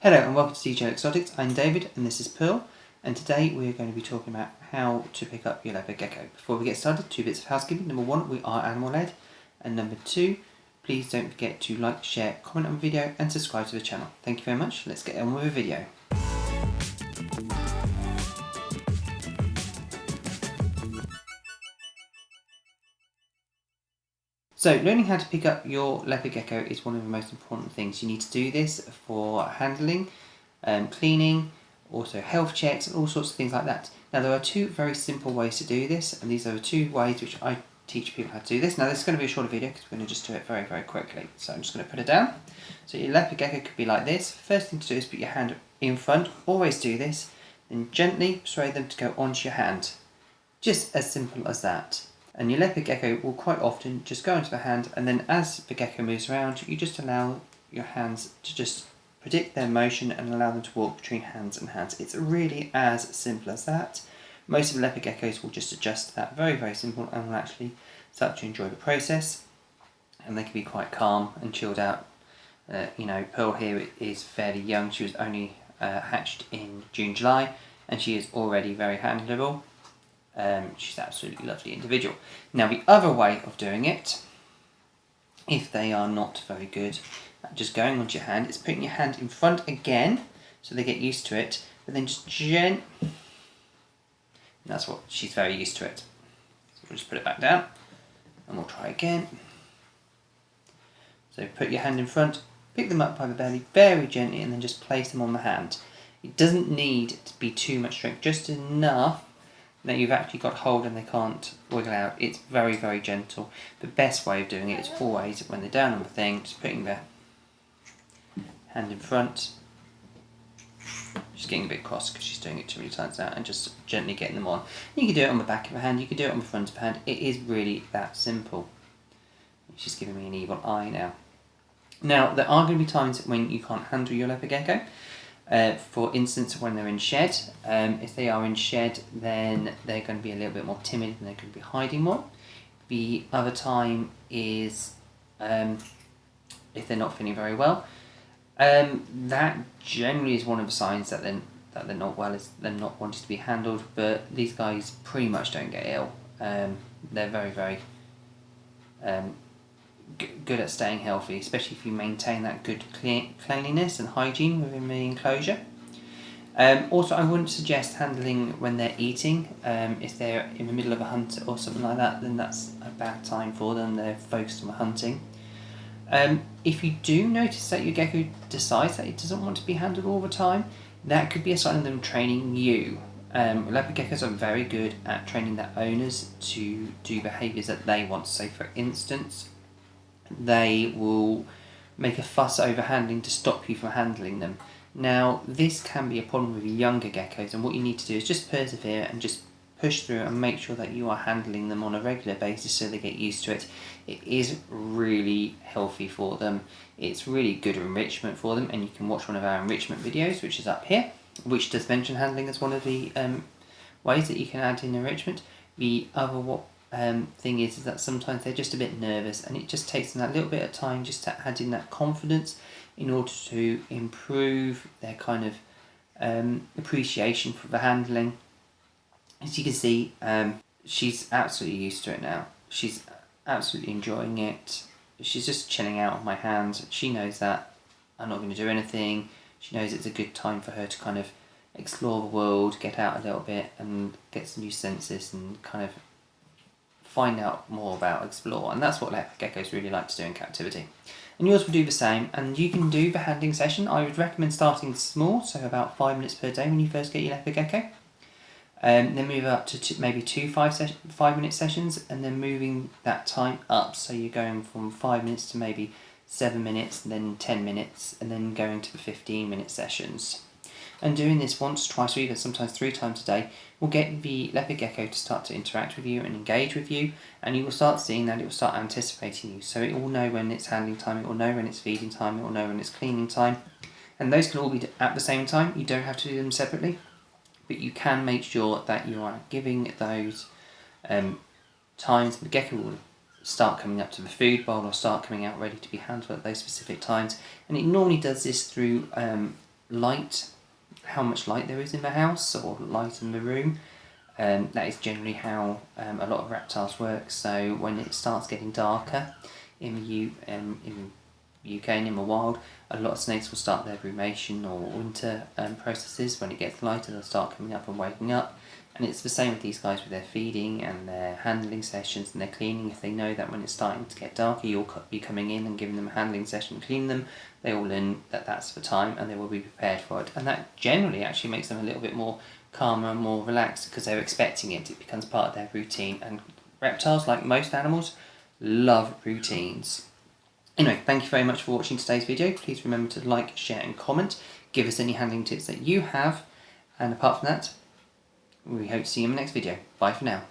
Hello and welcome to DJ Exotics. I'm David and this is Pearl, and today we're going to be talking about how to pick up your leopard gecko. Before we get started, 2 bits of housekeeping. Number 1, we are animal led, and number 2, please don't forget to like, share, comment on the video and subscribe to the channel. Thank you very much. Let's get on with the video. So learning how to pick up your leopard gecko is one of the most important things. You need to do this for handling, cleaning, also health checks and all sorts of things like that. Now there are 2 very simple ways to do this, and these are the 2 ways which I teach people how to do this. Now this is going to be a shorter video because we're going to just do it very, very quickly. So I'm just going to put it down. So your leopard gecko could be like this. First thing to do is put your hand in front. Always do this. Then gently persuade them to go onto your hand. Just as simple as that. And your leopard gecko will quite often just go into the hand, and then as the gecko moves around, you just allow your hands to just predict their motion and allow them to walk between hands and hands. It's really as simple as that. Most of the leopard geckos will just adjust to that. Very, very simple, and will actually start to enjoy the process, and they can be quite calm and chilled out. Pearl here is fairly young. She was only hatched in June, July, and she is already very handleable. She's an absolutely lovely individual. Now the other way of doing it, if they are not very good at just going onto your hand, is putting your hand in front again so they get used to it, but then just and that's what she's very used to it. So we'll just put it back down and we'll try again. So put your hand in front, pick them up by the belly very gently, and then just place them on the hand. It doesn't need to be too much strength, just enough that you've actually got hold and they can't wiggle out. It's very, very gentle. The best way of doing it is always when they're down on the thing, just putting their hand in front. She's getting a bit cross because she's doing it too many times now, and just gently getting them on. You can do it on the back of the hand, you can do it on the front of the hand. It is really that simple. She's giving me an evil eye now. Now, there are going to be times when you can't handle your leopard gecko. For instance, when they're in shed. If they are in shed, then they're going to be a little bit more timid and they're going to be hiding more. The other time is if they're not feeling very well. That generally is one of the signs that they're not well, is they're not wanting to be handled. But these guys pretty much don't get ill. They're very, very good at staying healthy, especially if you maintain that good cleanliness and hygiene within the enclosure. Also, I wouldn't suggest handling when they're eating. If they're in the middle of a hunt or something like that, then that's a bad time for them. They're focused on the hunting. If you do notice that your gecko decides that it doesn't want to be handled all the time, that could be a sign of them training you. Leopard geckos are very good at training their owners to do behaviours that they want. Say, for instance, they will make a fuss over handling to stop you from handling them. Now, this can be a problem with younger geckos, and what you need to do is just persevere and just push through and make sure that you are handling them on a regular basis so they get used to it. It is really healthy for them. It's really good enrichment for them, and you can watch one of our enrichment videos, which is up here, which does mention handling as one of the ways that you can add in enrichment. The other thing is that sometimes they're just a bit nervous, and it just takes them that little bit of time just to add in that confidence in order to improve their kind of appreciation for the handling. As you can see, she's absolutely used to it now. She's absolutely enjoying it. She's just chilling out on my hand. She knows that I'm not going to do anything. She knows it's a good time for her to kind of explore the world, get out a little bit and get some new senses and kind of find out more about, explore, and that's what leopard geckos really like to do in captivity. And yours will do the same, and you can do the handling session. I would recommend starting small, so about 5 minutes per day when you first get your leopard gecko. Then move up to maybe 2 5-minute sessions, and then moving that time up, so you're going from 5 minutes to maybe 7 minutes, and then 10 minutes, and then going to the 15-minute sessions. And doing this once, twice, or even sometimes 3 times a day will get the leopard gecko to start to interact with you and engage with you, and you will start seeing that it will start anticipating you. So it will know when it's handling time, it will know when it's feeding time, it will know when it's cleaning time, and those can all be at the same time. You don't have to do them separately, but you can make sure that you are giving those times. The gecko will start coming up to the food bowl or start coming out ready to be handled at those specific times, and it normally does this through light, how much light there is in the house or light in the room. That is generally how a lot of reptiles work. So when it starts getting darker in the UK and in the wild, a lot of snakes will start their brumation or winter processes. When it gets lighter, they'll start coming up and waking up. And it's the same with these guys with their feeding and their handling sessions and their cleaning. If they know that when it's starting to get darker, you'll be coming in and giving them a handling session and cleaning them, they will learn that that's the time and they will be prepared for it. And that generally actually makes them a little bit more calmer and more relaxed because they're expecting it. It becomes part of their routine. And reptiles, like most animals, love routines. Anyway, thank you very much for watching today's video. Please remember to like, share and comment. Give us any handling tips that you have. And apart from that, we hope to see you in the next video. Bye for now.